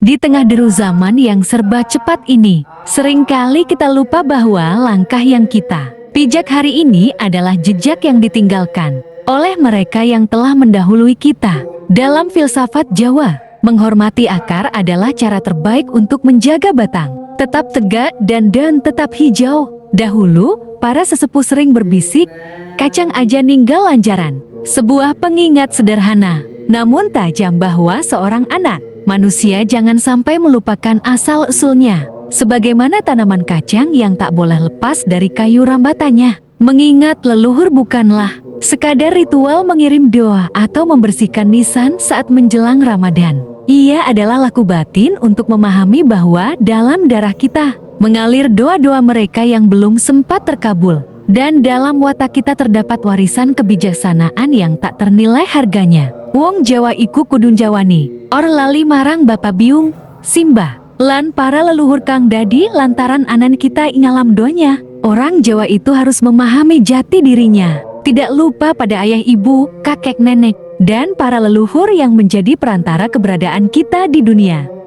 Di tengah deru zaman yang serba cepat ini, seringkali kita lupa bahwa langkah yang kita pijak hari ini adalah jejak yang ditinggalkan oleh mereka yang telah mendahului kita. Dalam filsafat Jawa, menghormati akar adalah cara terbaik untuk menjaga batang tetap tegak dan daun tetap hijau. Dahulu, para sesepuh sering berbisik, kacang aja ninggal lanjaran. Sebuah pengingat sederhana, namun tajam bahwa seorang anak manusia jangan sampai melupakan asal-usulnya. Sebagaimana tanaman kacang yang tak boleh lepas dari kayu rambatannya. Mengingat leluhur bukanlah sekadar ritual mengirim doa atau membersihkan nisan saat menjelang Ramadan. Ia adalah laku batin untuk memahami bahwa dalam darah kita mengalir doa-doa mereka yang belum sempat terkabul. Dan dalam watak kita terdapat warisan kebijaksanaan yang tak ternilai harganya. Wong Jawa iku kudun jawani, or lali marang Bapa Biung, Simbah, lan para leluhur kang dadi lantaran anan kita ingalam donya. Orang Jawa itu harus memahami jati dirinya, tidak lupa pada ayah ibu, kakek nenek, dan para leluhur yang menjadi perantara keberadaan kita di dunia.